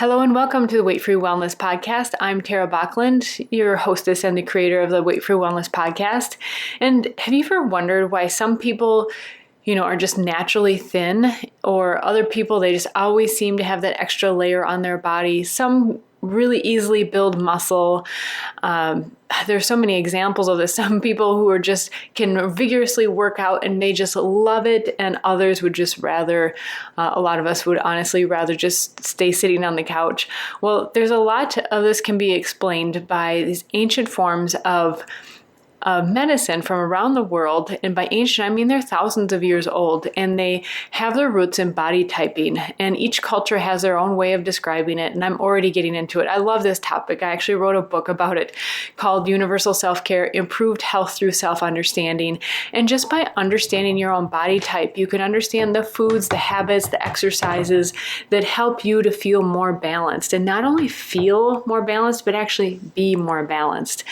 Hello and welcome to the Weight Free Wellness Podcast. I'm Tara Bachland, your hostess and the creator of the Weight Free Wellness Podcast. And have you ever wondered why some people, are just naturally thin, or other people, they just always seem to have that extra layer on their body? Some really easily build muscle. There's so many examples of this. Some people who can vigorously work out and they just love it, and others would just rather, a lot of us would honestly rather just stay sitting on the couch. Well, there's a lot of this can be explained by these ancient forms of medicine from around the world. And by ancient, I mean they're thousands of years old, and they have their roots in body typing. And each culture has their own way of describing it. And I'm already getting into it. I love this topic. I actually wrote a book about it called You-niversal Self-care, Improved Health Through Self-Understanding. And just by understanding your own body type, you can understand the foods, the habits, the exercises that help you to feel more balanced. And not only feel more balanced, but actually be more balanced.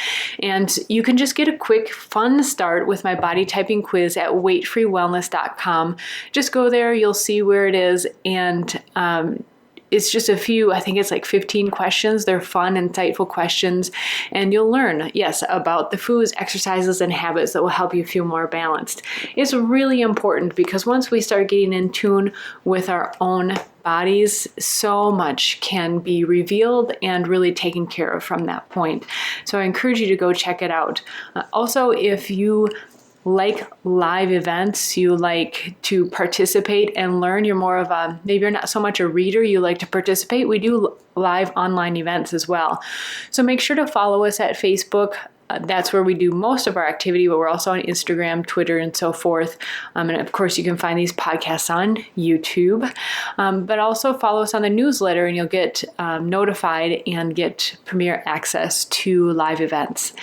And you can just get a quick, fun start with my body typing quiz at weightfreewellness.com. Just go there, you'll see where it is, and it's just a few, I think it's like 15 questions. They're fun, insightful questions, and you'll learn, yes, about the foods, exercises, and habits that will help you feel more balanced. It's really important because once we start getting in tune with our own bodies, so much can be revealed and really taken care of from that point. So I encourage you to go check it out. Also, if you like live events, you like to participate and learn, you're more of maybe you're not so much a reader, you like to participate, we do live online events as well. So make sure to follow us at Facebook. That's where we do most of our activity, but we're also on Instagram, Twitter, and so forth. And of course, you can find these podcasts on YouTube. But also follow us on the newsletter, and you'll get notified and get premier access to live events.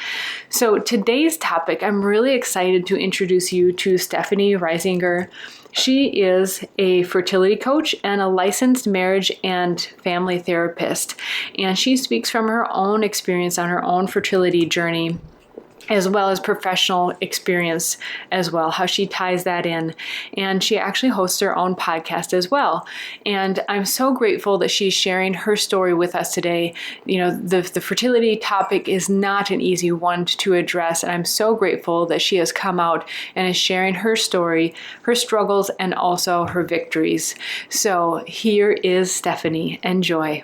So today's topic, I'm really excited to introduce you to Stephanie Reisinger. She is a fertility coach and a licensed marriage and family therapist. And she speaks from her own experience on her own fertility journey, as well as professional experience as well, how she ties that in. And she actually hosts her own podcast as well. And I'm so grateful that she's sharing her story with us today. The fertility topic is not an easy one to address. And I'm so grateful that she has come out and is sharing her story, her struggles, and also her victories. So here is Stephanie. Enjoy.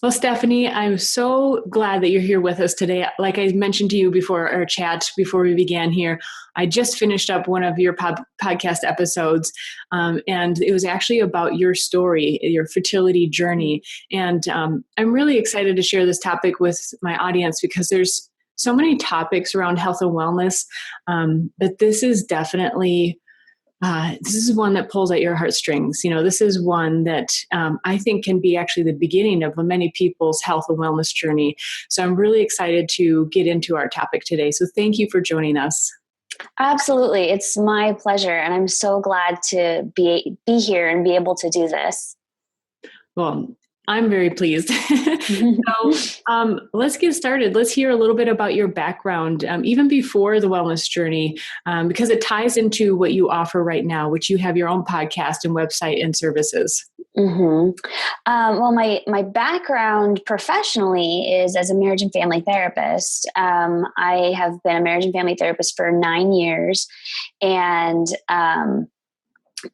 Well, Stephanie, I'm so glad that you're here with us today. Like I mentioned to you before our chat, before we began here, I just finished up one of your podcast episodes, and it was actually about your story, your fertility journey. And I'm really excited to share this topic with my audience because there's so many topics around health and wellness, but this is definitely this is one that pulls at your heartstrings. This is one that I think can be actually the beginning of many people's health and wellness journey. So I'm really excited to get into our topic today. So thank you for joining us. Absolutely. It's my pleasure. And I'm so glad to be here and be able to do this. Well, I'm very pleased. So let's get started. Let's hear a little bit about your background, even before the wellness journey, because it ties into what you offer right now, which you have your own podcast and website and services. Mm-hmm. Well, my background professionally is as a marriage and family therapist. I have been a marriage and family therapist for 9 years, and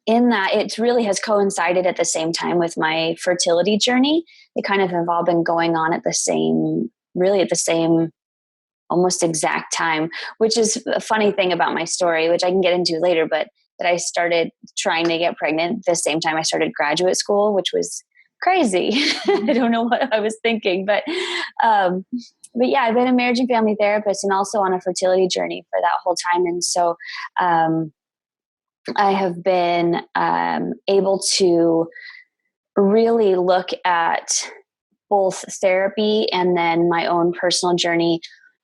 in that, it really has coincided at the same time with my fertility journey. They kind of have all been going on at the same, almost exact time, which is a funny thing about my story, which I can get into later, but that I started trying to get pregnant the same time I started graduate school, which was crazy. I don't know what I was thinking, but yeah, I've been a marriage and family therapist and also on a fertility journey for that whole time. And so, I have been able to really look at both therapy and then my own personal journey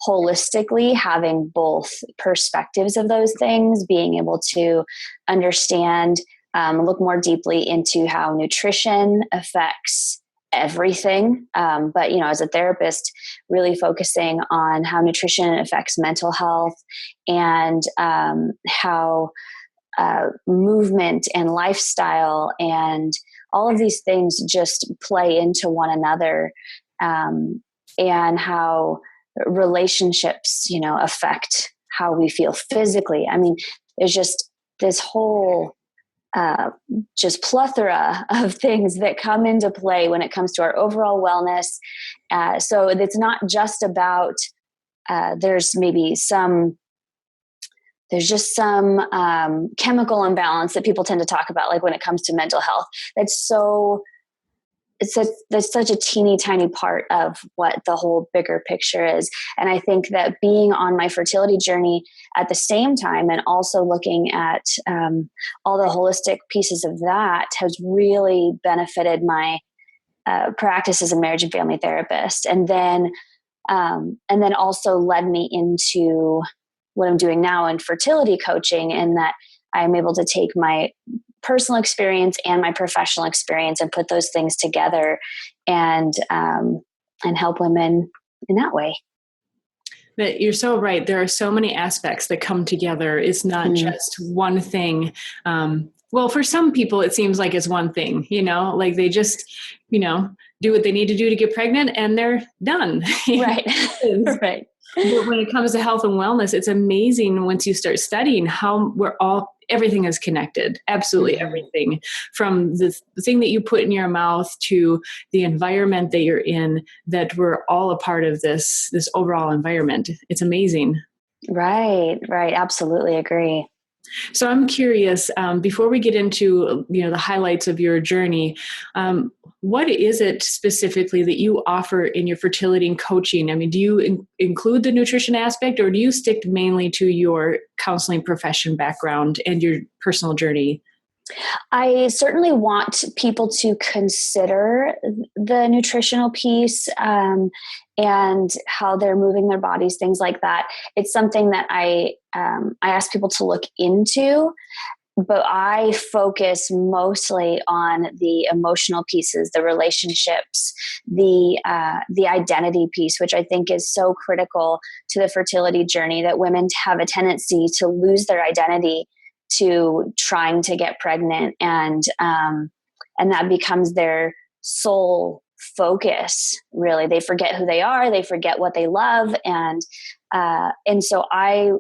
holistically, having both perspectives of those things, being able to understand, look more deeply into how nutrition affects everything. But, as a therapist, really focusing on how nutrition affects mental health and how movement and lifestyle and all of these things just play into one another, and how relationships, affect how we feel physically. I mean, there's just this whole just plethora of things that come into play when it comes to our overall wellness. So it's not just about there's just some chemical imbalance that people tend to talk about, like when it comes to mental health. That's such a teeny tiny part of what the whole bigger picture is. And I think that being on my fertility journey at the same time and also looking at all the holistic pieces of that has really benefited my practice as a marriage and family therapist. And then also led me into what I'm doing now in fertility coaching, in that I'm able to take my personal experience and my professional experience and put those things together and help women in that way. But you're so right. There are so many aspects that come together. It's not just one thing. Well, for some people, it seems like it's one thing, like they just, do what they need to do to get pregnant and they're done. Right. Right. But when it comes to health and wellness, it's amazing once you start studying how everything is connected. Absolutely everything, from the thing that you put in your mouth to the environment that you're in, that we're all a part of this overall environment. It's amazing. Right. Absolutely agree. So I'm curious, before we get into the highlights of your journey, what is it specifically that you offer in your fertility and coaching? I mean, do you include the nutrition aspect, or do you stick mainly to your counseling profession background and your personal journey? I certainly want people to consider the nutritional piece and how they're moving their bodies, things like that. It's something that I ask people to look into, but I focus mostly on the emotional pieces, the relationships, the identity piece, which I think is so critical to the fertility journey, that women have a tendency to lose their identity to trying to get pregnant, and that becomes their sole focus. Really, they forget who they are, they forget what they love, and so I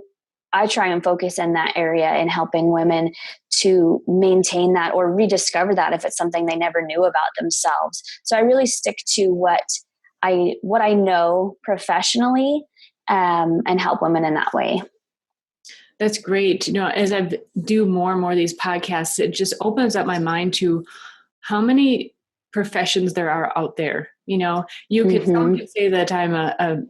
try and focus in that area and helping women to maintain that or rediscover that if it's something they never knew about themselves. So I really stick to what I know professionally, and help women in that way. That's great. As I do more and more of these podcasts, it just opens up my mind to how many professions there are out there. Someone could say that I'm a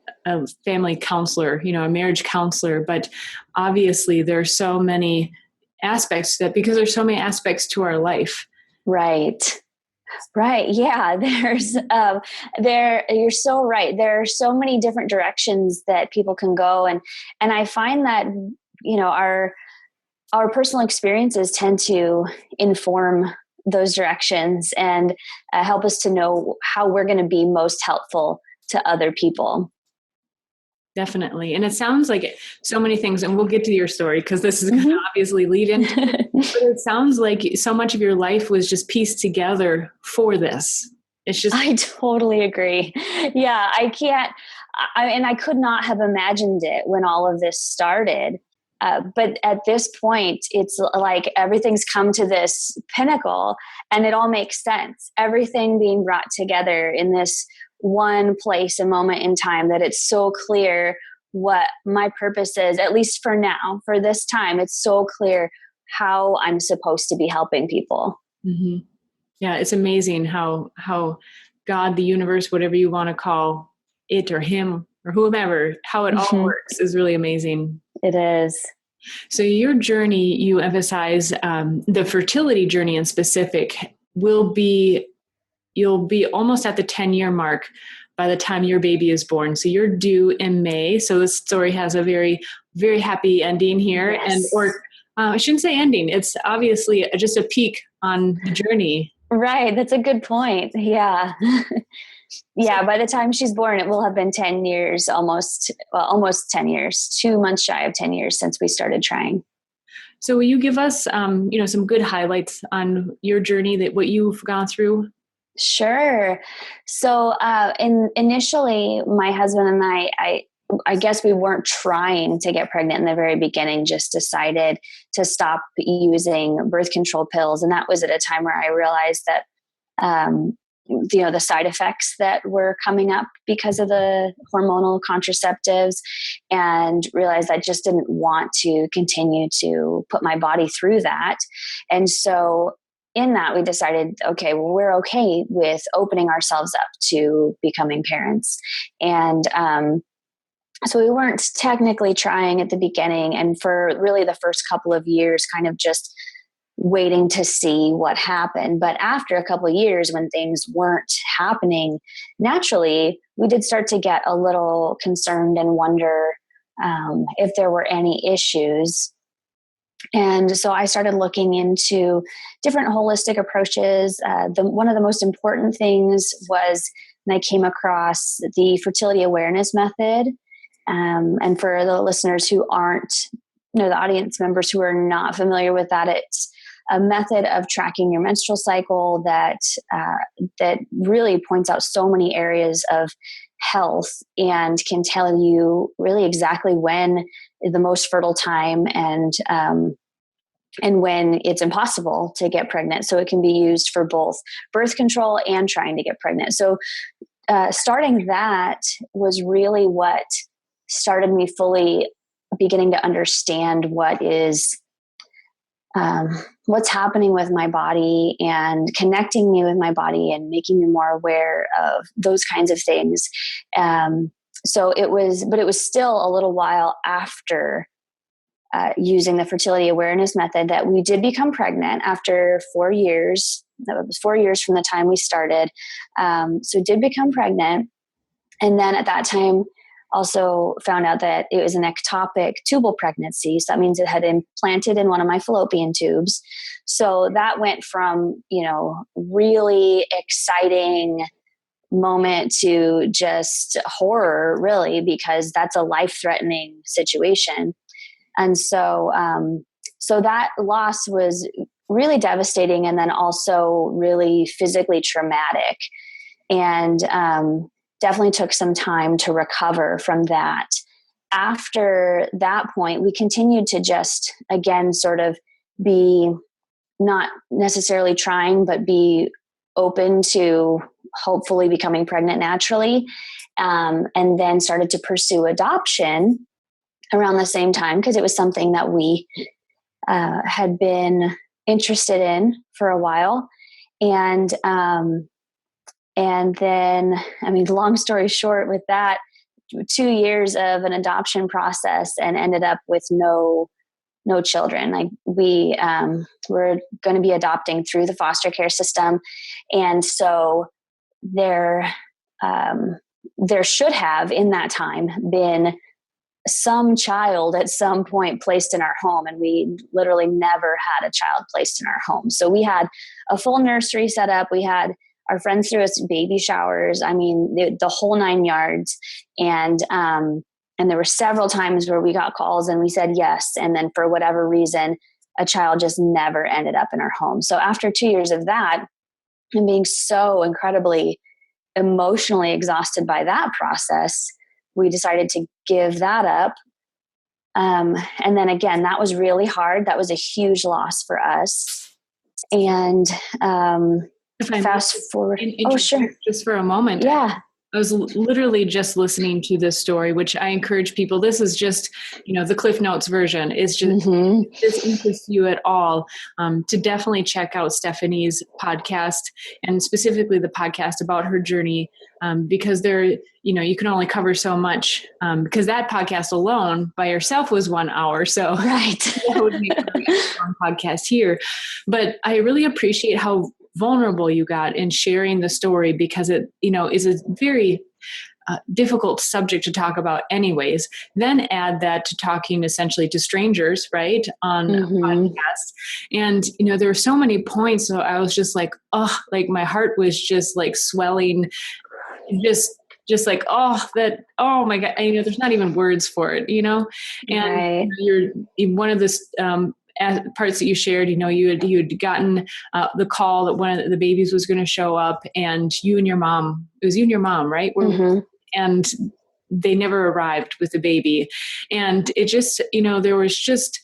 family counselor, a marriage counselor, but obviously there are so many aspects because there's so many aspects to our life. Right. Yeah. You're so right. There are so many different directions that people can go. And I find that, our personal experiences tend to inform those directions and help us to know how we're going to be most helpful to other people. Definitely. And it sounds like so many things, and we'll get to your story because this is going to obviously lead into it. But it sounds like so much of your life was just pieced together for this. I totally agree. Yeah, I could not have imagined it when all of this started. But at this point, it's like everything's come to this pinnacle and it all makes sense. Everything being brought together in this one place, a moment in time, that it's so clear what my purpose is, at least for now, for this time. It's so clear how I'm supposed to be helping people. Mm-hmm. Yeah, it's amazing how God, the universe, whatever you want to call it or him or whomever, how it all works is really amazing. It is. So your journey, you emphasize the fertility journey in specific, you'll be almost at the 10-year mark by the time your baby is born. So you're due in May. So this story has a very, very happy ending here. Yes. I shouldn't say ending. It's obviously just a peak on the journey. Right. That's a good point. Yeah. Yeah. By the time she's born, it will have been 10 years, almost 10 years, 2 months shy of 10 years since we started trying. So will you give us, some good highlights on your journey, that what you've gone through? Sure. So, initially, my husband and I guess we weren't trying to get pregnant in the very beginning, just decided to stop using birth control pills. And that was at a time where I realized that, um, the side effects that were coming up because of the hormonal contraceptives, and realized I just didn't want to continue to put my body through that. And so, in that, we decided, okay, well, we're okay with opening ourselves up to becoming parents. And so we weren't technically trying at the beginning. And for really the first couple of years, kind of just waiting to see what happened. But after a couple of years, when things weren't happening naturally, we did start to get a little concerned and wonder if there were any issues. And so I started looking into different holistic approaches. One of the most important things was when I came across the fertility awareness method. And for the listeners who aren't, the audience members who are not familiar with that, it's a method of tracking your menstrual cycle that really points out so many areas of health and can tell you really exactly when is the most fertile time, and when it's impossible to get pregnant. So it can be used for both birth control and trying to get pregnant. So starting that was really what started me fully beginning to understand what's happening with my body, and connecting me with my body, and making me more aware of those kinds of things. But it was still a little while after using the fertility awareness method that we did become pregnant after 4 years. That was 4 years from the time we started. So did become pregnant. And then at that time, also found out that it was an ectopic tubal pregnancy. So that means it had implanted in one of my fallopian tubes. So that went from, really exciting moment to just horror, really, because that's a life-threatening situation. And so that loss was really devastating, and then also really physically traumatic. And definitely took some time to recover from that. After that point, we continued to just, again, sort of be not necessarily trying, but be open to hopefully becoming pregnant naturally. And then started to pursue adoption around the same time, because it was something that we had been interested in for a while. And then, long story short, with that, 2 years of an adoption process, and ended up with no children. Like we were going to be adopting through the foster care system, and so there should have in that time been some child at some point placed in our home, and we literally never had a child placed in our home. So we had a full nursery set up. We had our friends threw us baby showers. The whole 9 yards. And there were several times where we got calls and we said yes. And then for whatever reason, a child just never ended up in our home. So after 2 years of that, and being so incredibly emotionally exhausted by that process, we decided to give that up. And then again, that was really hard. That was a huge loss for us. And If I fast forward. Oh, sure. Just for a moment. Yeah. I was literally just listening to this story, which I encourage people. This is just, the Cliff Notes version. Is just, if this interests you at all, to definitely check out Stephanie's podcast, and specifically the podcast about her journey, because you can only cover so much, because that podcast alone by yourself was 1 hour. So right. That would be a long podcast here. But I really appreciate how vulnerable you got in sharing the story, because it, is a very difficult subject to talk about anyways. Then add that to talking essentially to strangers, right, on a podcast. And, there were so many points. So I was just like, my heart was just like swelling, just like, oh my God, there's not even words for it, and right. you're one of this, parts that you shared, you had gotten the call that one of the babies was going to show up, and it was you and your mom, right? Mm-hmm. And they never arrived with the baby. And it just, there was just,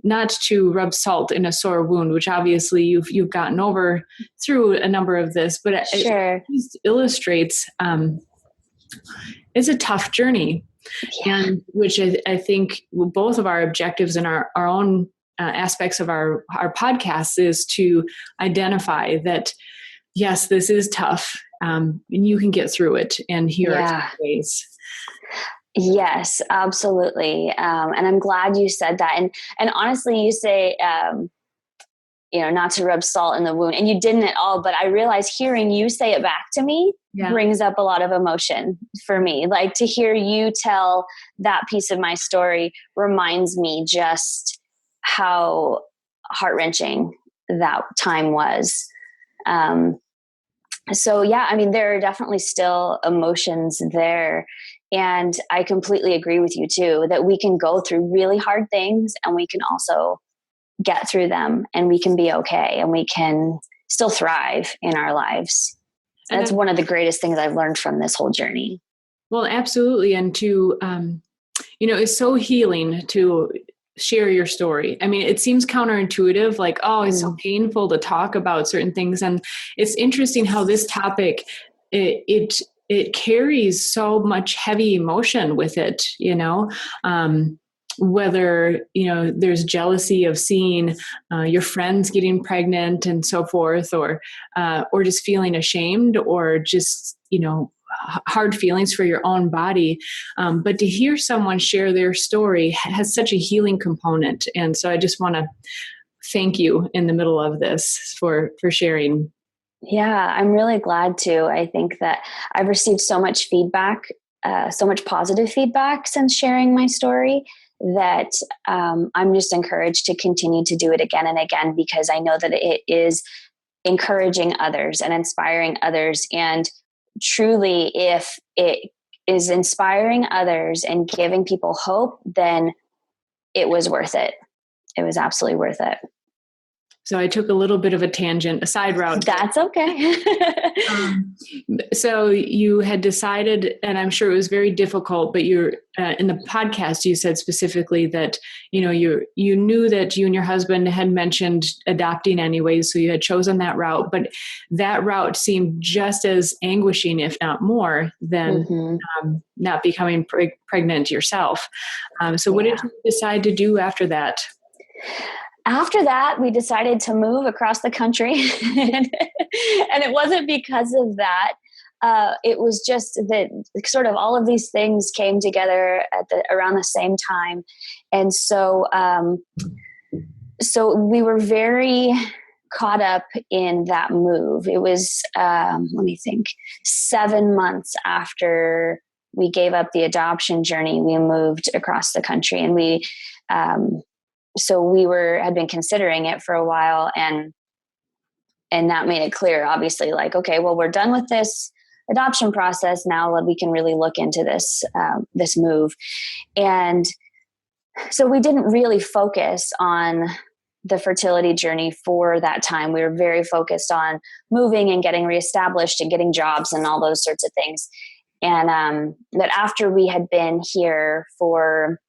not to rub salt in a sore wound, which obviously you've gotten over through a number of this, but Sure. it just illustrates, it's a tough journey. Yeah. And which I think both of our objectives in our own aspects of our podcasts is to identify that, yes, this is tough, and you can get through it. And here are some ways. Yes, absolutely. And I'm glad you said that. And honestly, you say, not to rub salt in the wound, and you didn't at all. But I realize hearing you say it back to me brings up a lot of emotion for me. Like, to hear you tell that piece of my story reminds me just how heart-wrenching that time was. So yeah, I mean, there are definitely still emotions there. And I completely agree with you too, that we can go through really hard things and we can also get through them, and we can be okay, and we can still thrive in our lives. That's one of the greatest things I've learned from this whole journey. Well, absolutely. And to, it's so healing to share your story. I mean, it seems counterintuitive, like, oh, it's so painful to talk about certain things. And it's interesting how this topic, it carries so much heavy emotion with it, whether, there's jealousy of seeing your friends getting pregnant and so forth, or just feeling ashamed, or just, hard feelings for your own body. But to hear someone share their story has such a healing component. And so I just want to thank you in the middle of this for sharing. Yeah, I'm really glad to. I think that I've received so much feedback, so much positive feedback since sharing my story, that I'm just encouraged to continue to do it again and again, because I know that it is encouraging others and inspiring others. And truly, if it is inspiring others and giving people hope, then it was worth it. It was absolutely worth it. So I took a little bit of a tangent, a side route. That's okay. So you had decided, and I'm sure it was very difficult, but you're in the podcast, you said specifically that, you knew that you and your husband had mentioned adopting anyways, so you had chosen that route, but that route seemed just as anguishing, if not more, than not becoming pregnant yourself. So what did you decide to do after that? After that, we decided to move across the country. And it wasn't because of that. It was just that sort of all of these things came together around the same time. And so we were very caught up in that move. It was, 7 months after we gave up the adoption journey, we moved across the country, and so we had been considering it for a while, and that made it clear, obviously, like, okay, well, we're done with this adoption process. Now we can really look into this move. And so we didn't really focus on the fertility journey for that time. We were very focused on moving and getting reestablished and getting jobs and all those sorts of things. And but after we had been here for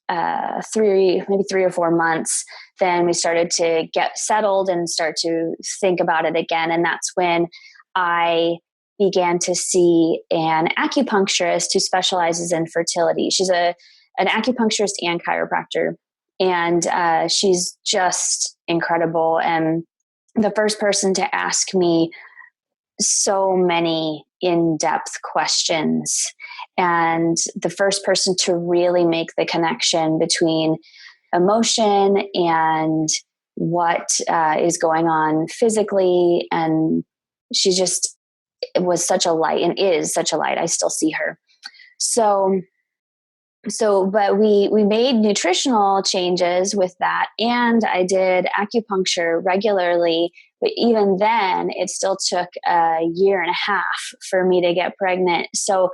3 or 4 months, then we started to get settled and start to think about it again. And that's when I began to see an acupuncturist who specializes in fertility. She's an acupuncturist and chiropractor, and she's just incredible. And the first person to ask me so many in-depth questions, and the first person to really make the connection between emotion and what is going on physically. And she just was such a light, and is such a light. I still see her. But we made nutritional changes with that, and I did acupuncture regularly. But even then, it still took a year and a half for me to get pregnant. So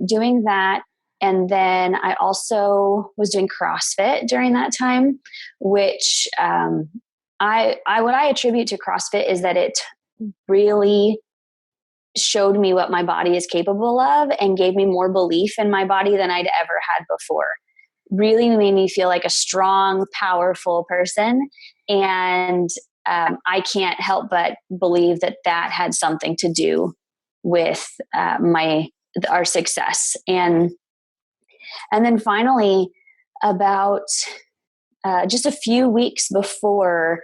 doing that And then I also was doing CrossFit during that time, which what I attribute to CrossFit is that it really showed me what my body is capable of and gave me more belief in my body than I'd ever had before. Really made me feel like a strong, powerful person. And I can't help but believe that that had something to do with our success. And then finally, about just a few weeks before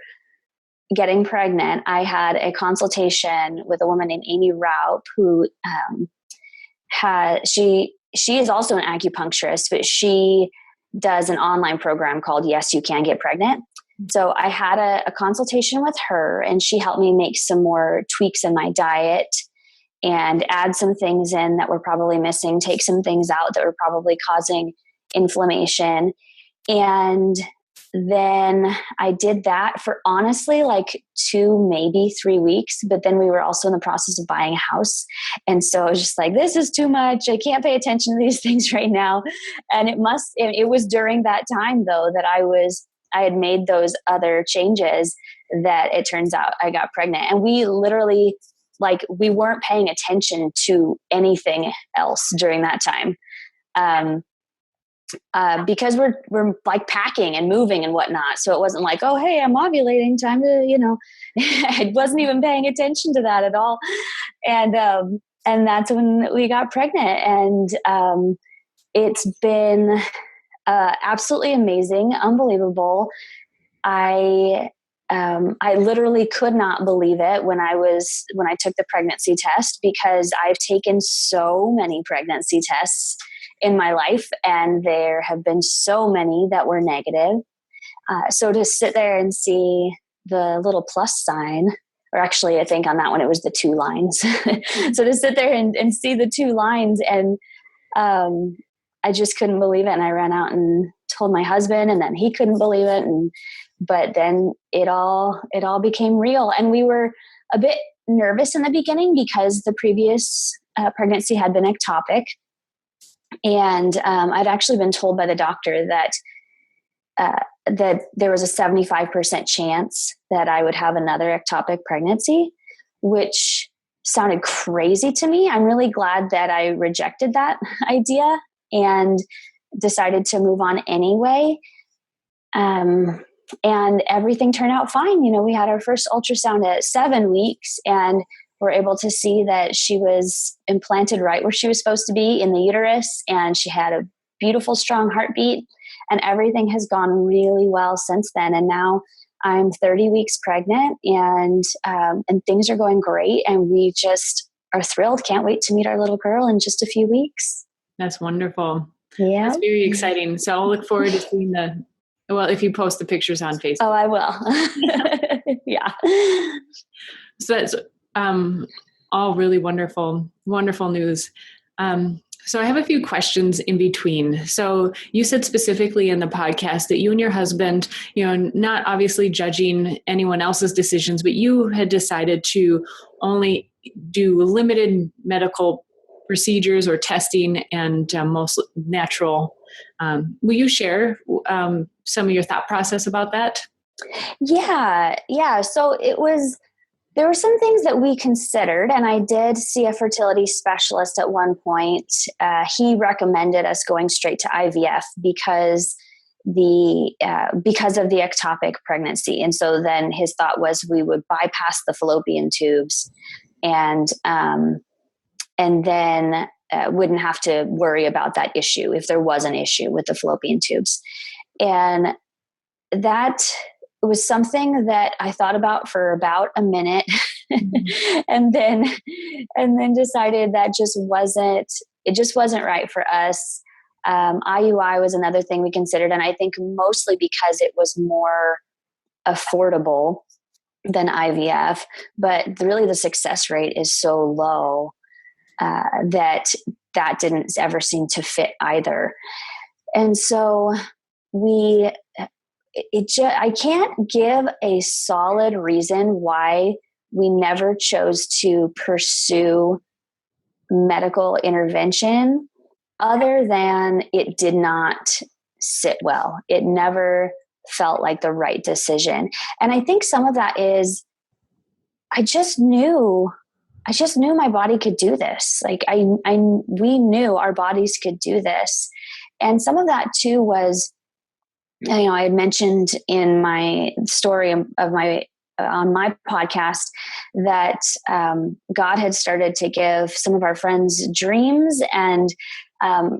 getting pregnant, I had a consultation with a woman named Amy Raup, who she is also an acupuncturist, but she does an online program called Yes, You Can Get Pregnant. So I had a consultation with her, and she helped me make some more tweaks in my diet and add some things in that were probably missing, take some things out that were probably causing inflammation. And then I did that for honestly like 2, maybe 3 weeks. But then we were also in the process of buying a house. And so I was just like, this is too much. I can't pay attention to these things right now. And it was during that time though, that I had made those other changes that it turns out I got pregnant. And we literally, like, we weren't paying attention to anything else during that time. Because we're like packing and moving and whatnot. So it wasn't like, oh, hey, I'm ovulating, time to, I wasn't even paying attention to that at all. And that's when we got pregnant. And it's been absolutely amazing, unbelievable. I literally could not believe it when I took the pregnancy test, because I've taken so many pregnancy tests in my life, and there have been so many that were negative. So to sit there and see the little plus sign, or actually I think on that one it was the 2 lines. So to sit there and see the 2 lines, and I just couldn't believe it. And I ran out and told my husband, and then he couldn't believe it. But then it all became real. And we were a bit nervous in the beginning because the previous pregnancy had been ectopic. And I'd actually been told by the doctor that there was a 75% chance that I would have another ectopic pregnancy, which sounded crazy to me. I'm really glad that I rejected that idea and decided to move on anyway. And everything turned out fine. We had our first ultrasound at 7 weeks, and we're able to see that she was implanted right where she was supposed to be, in the uterus, and she had a beautiful, strong heartbeat, and everything has gone really well since then. And now I'm 30 weeks pregnant, and things are going great, and we just are thrilled. Can't wait to meet our little girl in just a few weeks. That's wonderful. Yeah. That's very exciting. So I'll look forward to seeing if you post the pictures on Facebook. Oh, I will. Yeah. So that's all really wonderful, wonderful news. So I have a few questions in between. So you said specifically in the podcast that you and your husband, not obviously judging anyone else's decisions, but you had decided to only do limited medical procedures or testing and most natural. Will you share some of your thought process about that? Yeah. So there were some things that we considered, and I did see a fertility specialist at one point. He recommended us going straight to IVF because of the ectopic pregnancy. And so then his thought was we would bypass the fallopian tubes and then wouldn't have to worry about that issue if there was an issue with the fallopian tubes. And that was something that I thought about for about a minute and then decided that it just wasn't right for us. IUI was another thing we considered. And I think mostly because it was more affordable than IVF, but really the success rate is so low that didn't ever seem to fit either. And so I can't give a solid reason why we never chose to pursue medical intervention other than it did not sit well. It never felt like the right decision. And I think some of that is I just knew my body could do this. Like we knew our bodies could do this. And some of that too was, I had mentioned in my story of my on my podcast that God had started to give some of our friends dreams and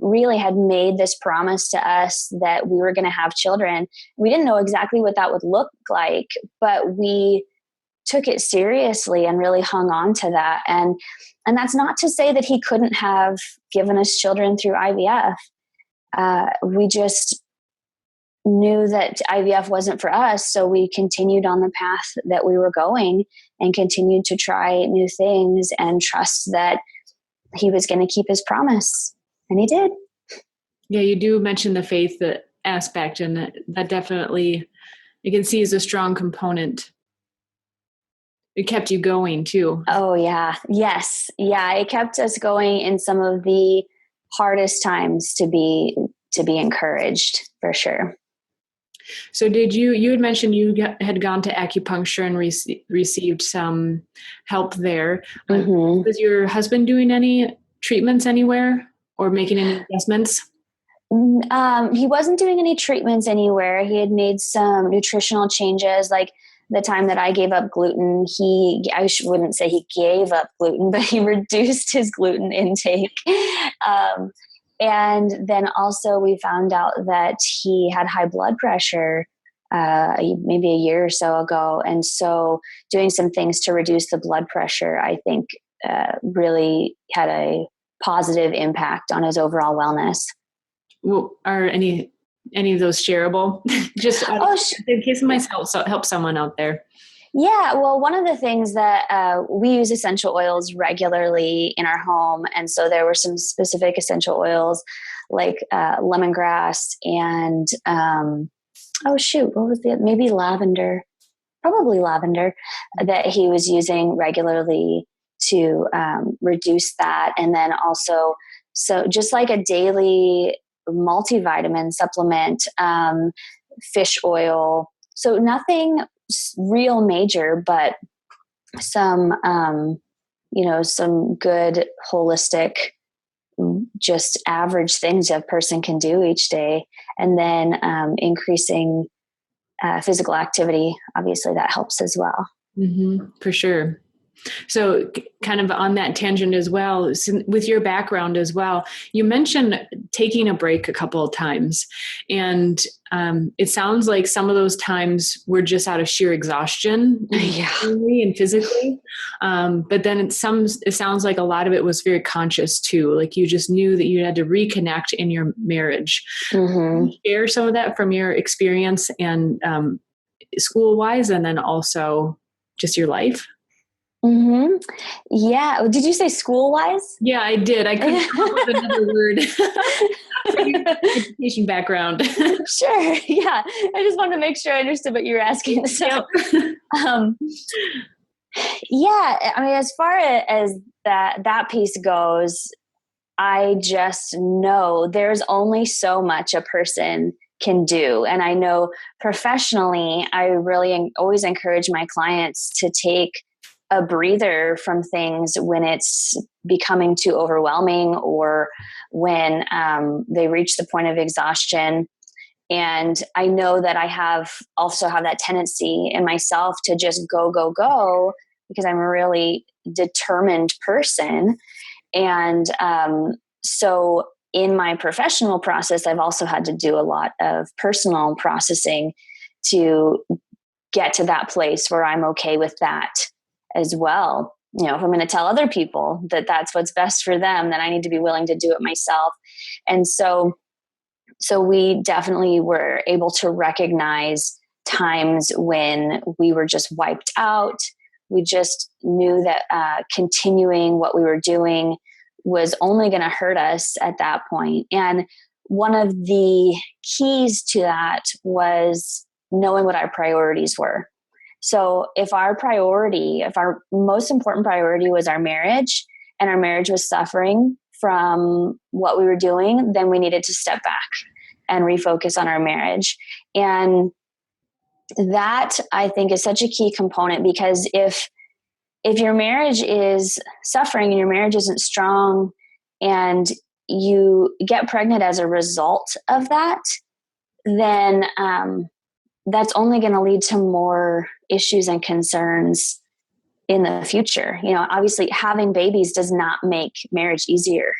really had made this promise to us that we were going to have children. We didn't know exactly what that would look like, but we took it seriously and really hung on to that. And that's not to say that he couldn't have given us children through IVF. We just knew that IVF wasn't for us. So we continued on the path that we were going and continued to try new things and trust that he was going to keep his promise. And he did. Yeah, you do mention the faith aspect, and that definitely you can see is a strong component. It kept you going too. Oh yeah. Yes. Yeah. It kept us going in some of the hardest times to be encouraged, for sure. So you had mentioned you had gone to acupuncture and received some help there. Mm-hmm. Was your husband doing any treatments anywhere or making any adjustments? He wasn't doing any treatments anywhere. He had made some nutritional changes, like the time that I gave up gluten. I wouldn't say he gave up gluten, but he reduced his gluten intake. And then also we found out that he had high blood pressure maybe a year or so ago. And so doing some things to reduce the blood pressure, I think really had a positive impact on his overall wellness. Well, are any of those shareable? Just in case of myself, so help someone out there. Yeah, well, one of the things that we use essential oils regularly in our home. And so there were some specific essential oils like lemongrass and, what was maybe lavender, probably lavender, that he was using regularly to reduce that. And then also, so just like a daily multivitamin supplement, fish oil. So nothing real major, but some, some good holistic, just average things a person can do each day. And then increasing physical activity, obviously that helps as well. Mm-hmm, for sure. So kind of on that tangent as well, with your background as well, you mentioned taking a break a couple of times. And it sounds like some of those times were just out of sheer exhaustion, emotionally and physically. But then it sounds like a lot of it was very conscious too. Like you just knew that you had to reconnect in your marriage. Mm-hmm. Can you share some of that from your experience and school-wise, and then also just your life? Mm-hmm. Yeah. Did you say school-wise? Yeah, I did. I couldn't come up with another word from your education background. Sure. Yeah. I just wanted to make sure I understood what you were asking. So, Yep. yeah, I mean, as far as that piece goes, I just know there's only so much a person can do. And I know professionally, I really always encourage my clients to take a breather from things when it's becoming too overwhelming or when they reach the point of exhaustion. And I know that I also have that tendency in myself to just go because I'm a really determined person. And so in my professional process, I've also had to do a lot of personal processing to get to that place where I'm okay with that as well. If I'm going to tell other people that that's what's best for them, then I need to be willing to do it myself. And so we definitely were able to recognize times when we were just wiped out. We just knew that continuing what we were doing was only going to hurt us at that point. And one of the keys to that was knowing what our priorities were. So if our most important priority was our marriage, and our marriage was suffering from what we were doing, then we needed to step back and refocus on our marriage. And that, I think, is such a key component, because if your marriage is suffering and your marriage isn't strong and you get pregnant as a result of that, then that's only going to lead to more issues and concerns in the future. Obviously having babies does not make marriage easier.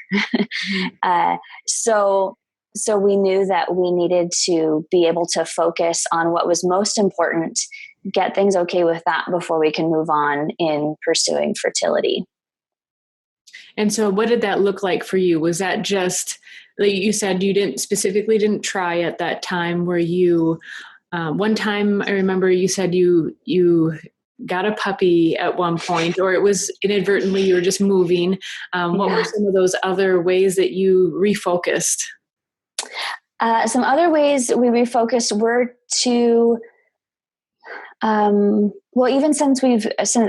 So we knew that we needed to be able to focus on what was most important, get things okay with that before we can move on in pursuing fertility. And so what did that look like for you? Was that just, like you said, you didn't try at that time? Where you, one time I remember you said you got a puppy at one point, or it was inadvertently you were just moving. What were some of those other ways that you refocused? Some other ways we refocused were to, even since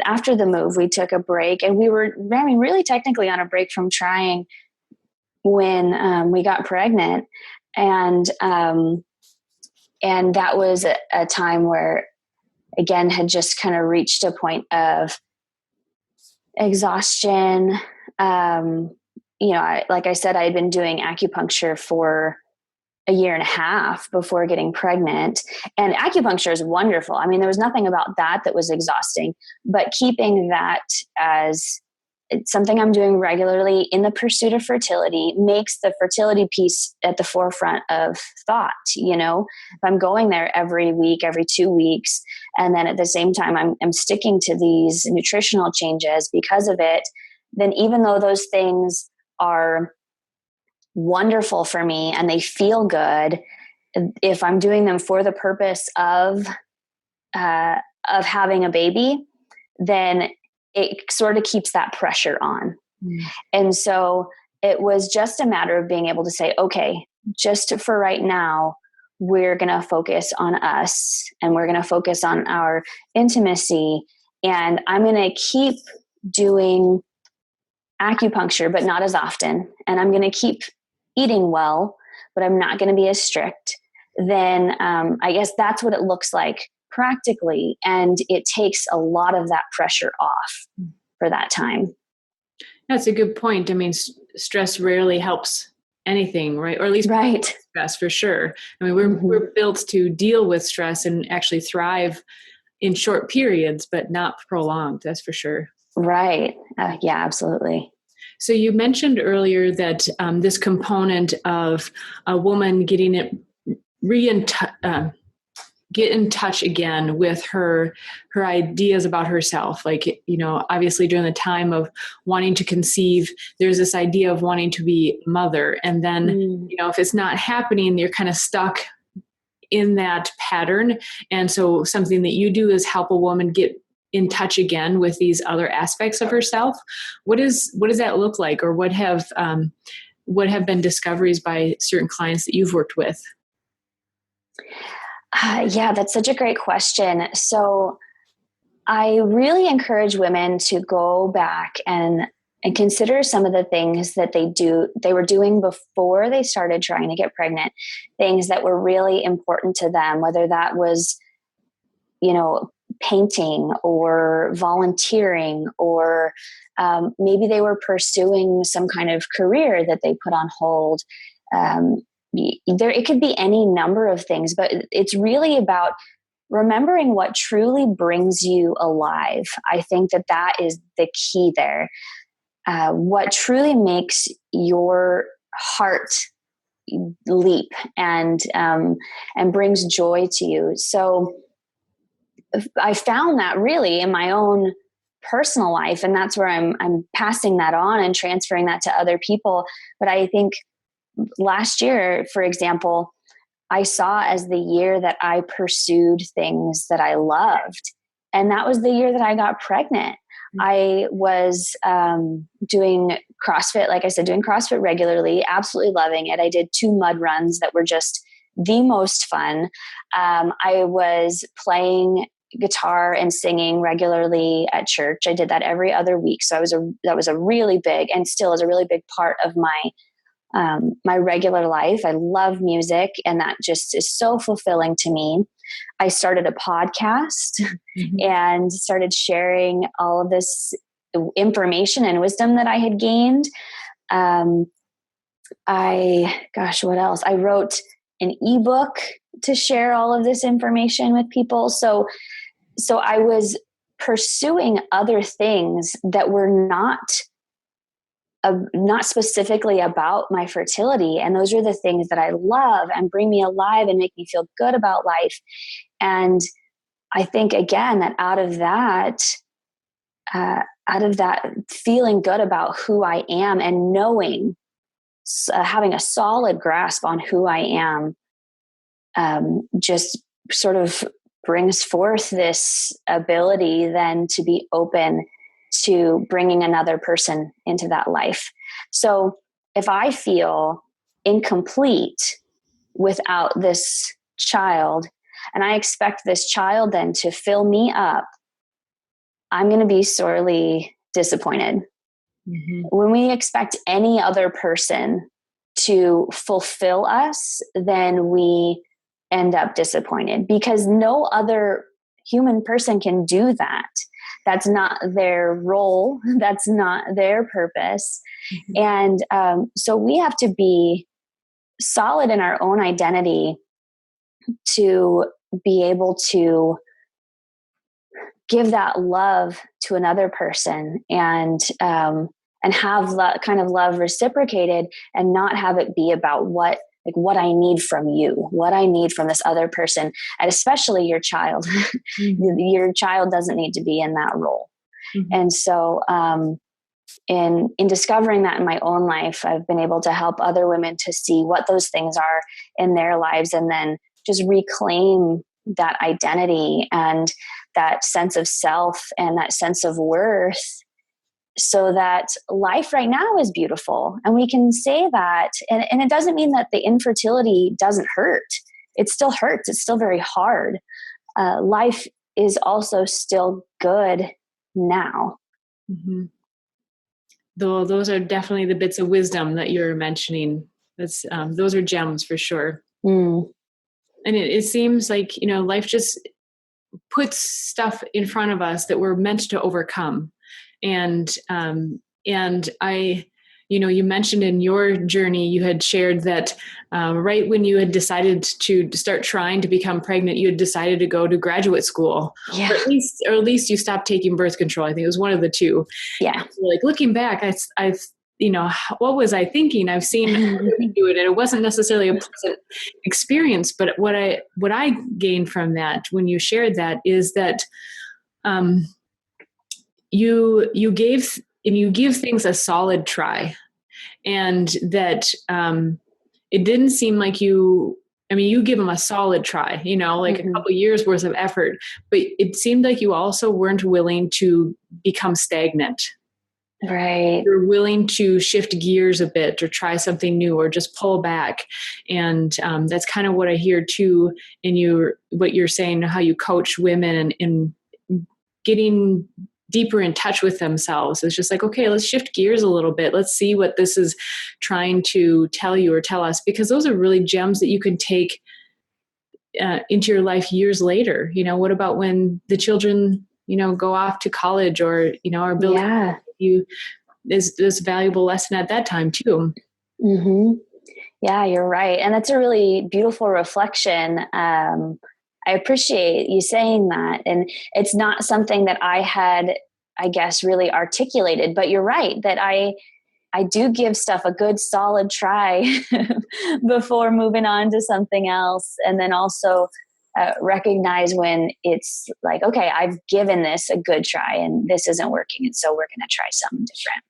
after the move, we took a break, and we were, really technically on a break from trying when we got pregnant. And that was a time where, again, had just kind of reached a point of exhaustion. Like I said, I had been doing acupuncture for a year and a half before getting pregnant. And acupuncture is wonderful. There was nothing about that was exhausting, but keeping that as something I'm doing regularly in the pursuit of fertility makes the fertility piece at the forefront of thought. If I'm going there every week, every 2 weeks, and then at the same time I'm sticking to these nutritional changes because of it, then even though those things are wonderful for me and they feel good, if I'm doing them for the purpose of having a baby, then it sort of keeps that pressure on. And so it was just a matter of being able to say, okay, just for right now, we're going to focus on us, and we're going to focus on our intimacy. And I'm going to keep doing acupuncture, but not as often. And I'm going to keep eating well, but I'm not going to be as strict. Then I guess that's what it looks like practically. And it takes a lot of that pressure off for that time. That's a good point. Stress rarely helps anything, right? Or at least stress for sure. We're built to deal with stress and actually thrive in short periods, but not prolonged. That's for sure. Right. Yeah, absolutely. So you mentioned earlier that this component of a woman getting it get in touch again with her ideas about herself. Like, obviously during the time of wanting to conceive, there's this idea of wanting to be a mother. And then, if it's not happening, you're kind of stuck in that pattern. And so something that you do is help a woman get in touch again with these other aspects of herself. What does that look like? Or what have been discoveries by certain clients that you've worked with? Yeah, that's such a great question. So I really encourage women to go back and consider some of the things that they were doing before they started trying to get pregnant, things that were really important to them, whether that was, painting or volunteering, or maybe they were pursuing some kind of career that they put on hold. It could be any number of things, but it's really about remembering what truly brings you alive. I think that is the key there. What truly makes your heart leap and brings joy to you. So I found that really in my own personal life, and that's where I'm passing that on and transferring that to other people. But I think last year, for example, I saw as the year that I pursued things that I loved. And that was the year that I got pregnant. I was doing CrossFit, like I said, doing CrossFit regularly, absolutely loving it. I did 2 mud runs that were just the most fun. I was playing guitar and singing regularly at church. I did that every other week. So that was a really big, and still is a really big part of my regular life. I love music, and that just is so fulfilling to me. I started a podcast and started sharing all of this information and wisdom that I had gained. What else? I wrote an ebook to share all of this information with people. So I was pursuing other things that were not specifically about my fertility. And those are the things that I love and bring me alive and make me feel good about life. And I think, again, that out of that feeling good about who I am and knowing, having a solid grasp on who I am, just sort of brings forth this ability then to be open to bringing another person into that life. So if I feel incomplete without this child, and I expect this child then to fill me up, I'm going to be sorely disappointed. When we expect any other person to fulfill us, then we end up disappointed, because no other human person can do that. That's not their role. That's not their purpose. And so we have to be solid in our own identity to be able to give that love to another person, and have kind of love reciprocated, and not have it be about what I need from you, what I need from this other person, and especially your child. Your child doesn't need to be in that role. And so in discovering that in my own life, I've been able to help other women to see what those things are in their lives, and then just reclaim that identity and that sense of self and that sense of worth, so that life right now is beautiful. And we can say that. And it doesn't mean that the infertility doesn't hurt. It still hurts. It's still very hard. Life is also still good now. Though those are definitely the bits of wisdom that you're mentioning. Those are gems for sure. And it seems like, life just puts stuff in front of us that we're meant to overcome. And I, you mentioned in your journey, you had shared that right when you had decided to start trying to become pregnant, you had decided to go to graduate school. Yeah. Or at least you stopped taking birth control. I think it was one of the two. Yeah. Like looking back, I've what was I thinking? I've seen women do it, and it wasn't necessarily a pleasant experience. But what I gained from that when you shared that is that you give things a solid try, and that it didn't seem like you give them a solid try, like a couple years worth of effort, but it seemed like you also weren't willing to become stagnant. Right. You're willing to shift gears a bit, or try something new, or just pull back. And that's kind of what I hear too in what you're saying, how you coach women and getting deeper in touch with themselves. It's just like, okay, let's shift gears a little bit. Let's see what this is trying to tell you or tell us, because those are really gems that you can take into your life years later. What about when the children, go off to college, or, are building you this valuable lesson at that time too. Yeah, you're right. And that's a really beautiful reflection. I appreciate you saying that. And it's not something that I had, I guess, really articulated, but you're right that I do give stuff a good solid try before moving on to something else. And then also recognize when it's like, okay, I've given this a good try and this isn't working. And so we're going to try something different.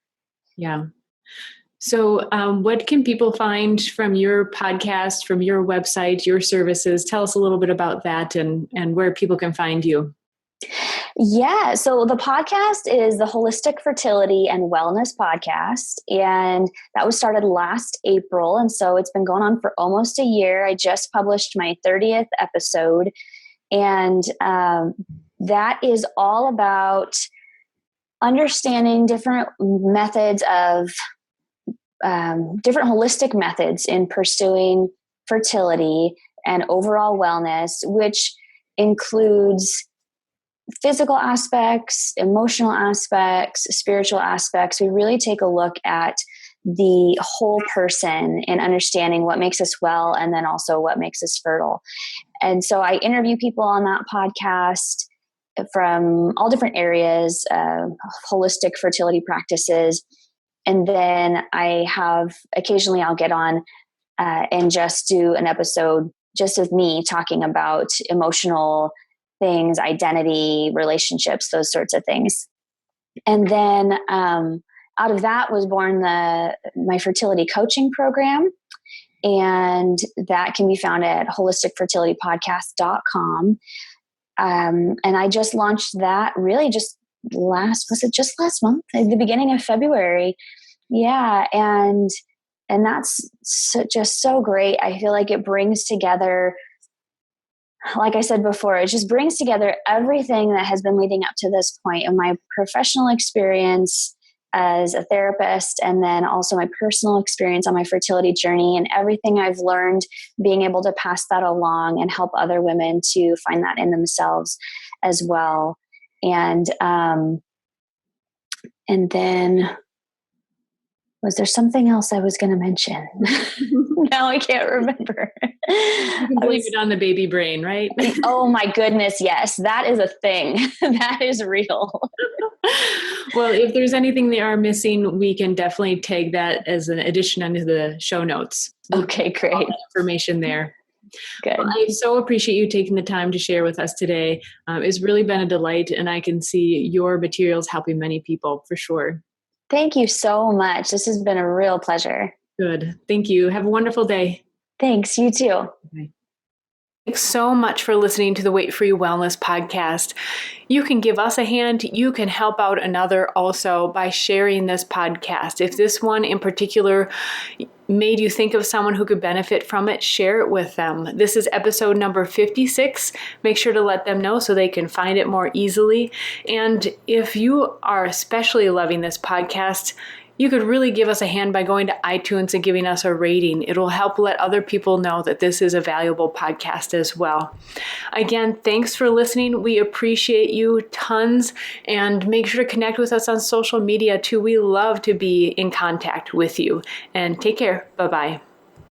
Yeah. So what can people find from your podcast, from your website, your services? Tell us a little bit about that and where people can find you. Yeah. So the podcast is the Holistic Fertility and Wellness Podcast. And that was started last April. And so it's been going on for almost a year. I just published my 30th episode. And that is all about understanding different methods of different holistic methods in pursuing fertility and overall wellness, which includes physical aspects, emotional aspects, spiritual aspects. We really take a look at the whole person and understanding what makes us well and then also what makes us fertile. And so I interview people on that podcast from all different areas, holistic fertility practices. And then occasionally I'll get on and just do an episode just of me talking about emotional things, identity, relationships, those sorts of things. And then out of that was born my fertility coaching program. And that can be found at holisticfertilitypodcast.com. And I just launched that really just last month, at the beginning of February. Yeah. And that's just so great. I feel like it brings together, like I said before, it just brings together everything that has been leading up to this point of my professional experience as a therapist, and then also my personal experience on my fertility journey and everything I've learned, being able to pass that along and help other women to find that in themselves as well. And then was there something else I was going to mention? Now I can't remember. You can blame it on the baby brain, right? Oh my goodness. Yes. That is a thing. That is real. Well, if there's anything they are missing, we can definitely tag that as an addition under the show notes. Okay, great. All that information there. Good. Well, I so appreciate you taking the time to share with us today. It's really been a delight, and I can see your materials helping many people for sure. Thank you so much. This has been a real pleasure. Good. Thank you. Have a wonderful day. Thanks. You too. Bye. Thanks so much for listening to the Weight Free Wellness podcast. You can give us a hand. You can help out another also by sharing this podcast. If this one in particular made you think of someone who could benefit from it, share it with them. This is episode number 56. Make sure to let them know so they can find it more easily. And if you are especially loving this podcast, you could really give us a hand by going to iTunes and giving us a rating. It'll help let other people know that this is a valuable podcast as well. Again, thanks for listening. We appreciate you tons, and make sure to connect with us on social media too. We love to be in contact with you. And take care. Bye-bye.